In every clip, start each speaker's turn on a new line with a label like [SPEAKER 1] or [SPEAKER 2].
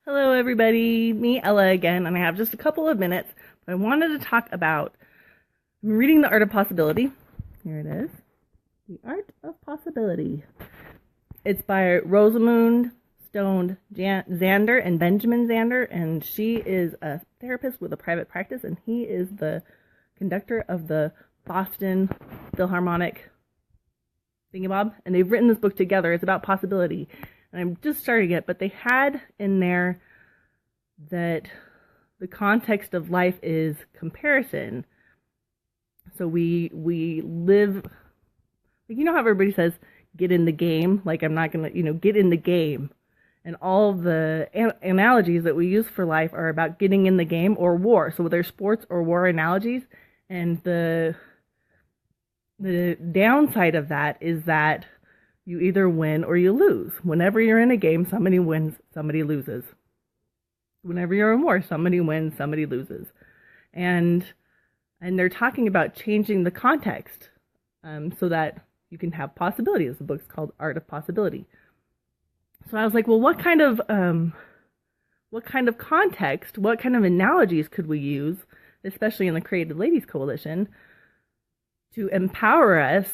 [SPEAKER 1] Hello everybody, me Ella again, and I have just a couple of minutes, but I wanted to talk about, I'm reading The Art of Possibility. Here it is. The Art of Possibility. It's by Rosamund Stone Zander and Benjamin Zander, and she is a therapist with a private practice, and he is the conductor of the Boston Philharmonic Thingibob, and they've written this book together. It's about possibility. And I'm just starting it, but they had in there that the context of life is comparison. So we live, like, you know how everybody says, get in the game? Like, I'm not going to, get in the game. And all the analogies that we use for life are about getting in the game or war. So there's sports or war analogies. And the downside of that is that you either win or you lose. Whenever you're in a game, somebody wins, somebody loses. Whenever you're in war, somebody wins, somebody loses. And they're talking about changing the context so that you can have possibilities. The book's called Art of Possibility. So I was like, well, what kind of context, what kind of analogies could we use, especially in the Creative Ladies Coalition, to empower us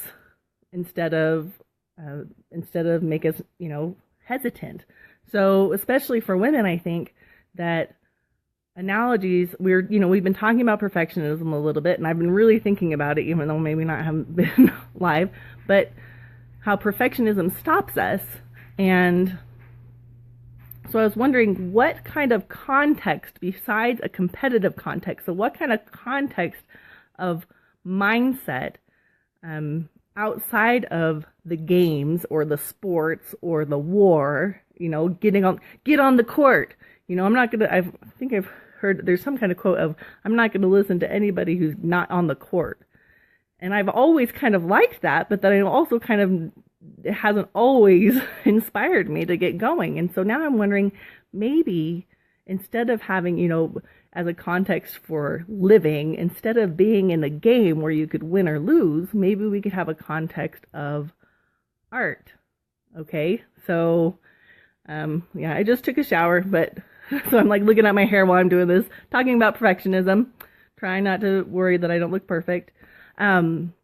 [SPEAKER 1] instead of make us, hesitant. So especially for women, I think that analogies, we've been talking about perfectionism a little bit, and I've been really thinking about it, even though maybe not haven't been live, but how perfectionism stops us. And so I was wondering what kind of context besides a competitive context, so what kind of context of mindset, outside of the games or the sports or the war, get on the court. I think I've heard there's some kind of quote of, I'm not going to listen to anybody who's not on the court. And I've always kind of liked that, but then I also it hasn't always inspired me to get going. And so now I'm wondering, maybe instead of having, as a context for living, instead of being in a game where you could win or lose, maybe we could have a context of art. Okay, so I just took a shower, but so I'm like looking at my hair while I'm doing this, talking about perfectionism, trying not to worry that I don't look perfect. But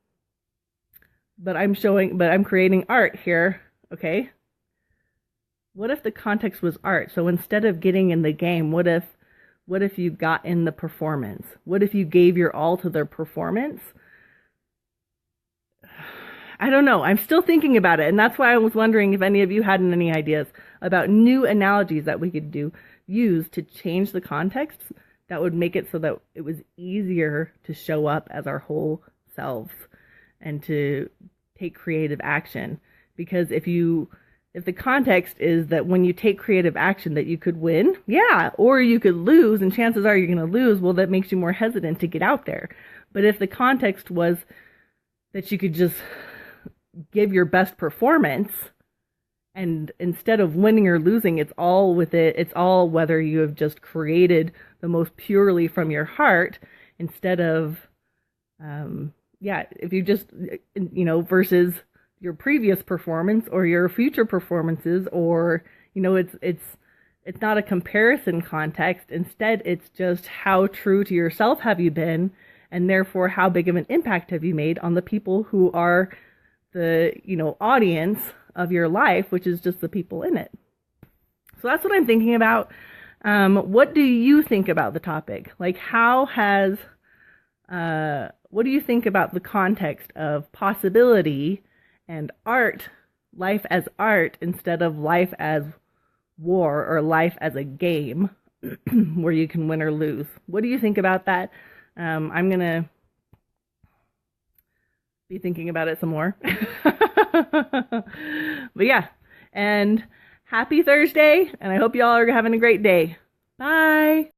[SPEAKER 1] I'm creating art here. Okay, what if the context was art? So instead of getting in the game, what if you got in the performance? What if you gave your all to their performance? I don't know. I'm still thinking about it. And that's why I was wondering if any of you had any ideas about new analogies that we could use to change the context that would make it so that it was easier to show up as our whole selves and to take creative action. Because if the context is that when you take creative action that you could win, yeah, or you could lose, and chances are you're going to lose, well, that makes you more hesitant to get out there. But if the context was that you could just give your best performance, and instead of winning or losing, it's all whether you have just created the most purely from your heart, instead of, if you just, versus your previous performance or your future performances, or it's not a comparison context. Instead, it's just how true to yourself have you been, and therefore how big of an impact have you made on the people who are the audience of your life, which is just the people in it. So that's what I'm thinking about. What do you think about the topic? Like, what do you think about the context of possibility and art, life as art, instead of life as war or life as a game where you can win or lose? What do you think about that? I'm going to be thinking about it some more. But yeah, and happy Thursday, and I hope y'all are having a great day. Bye.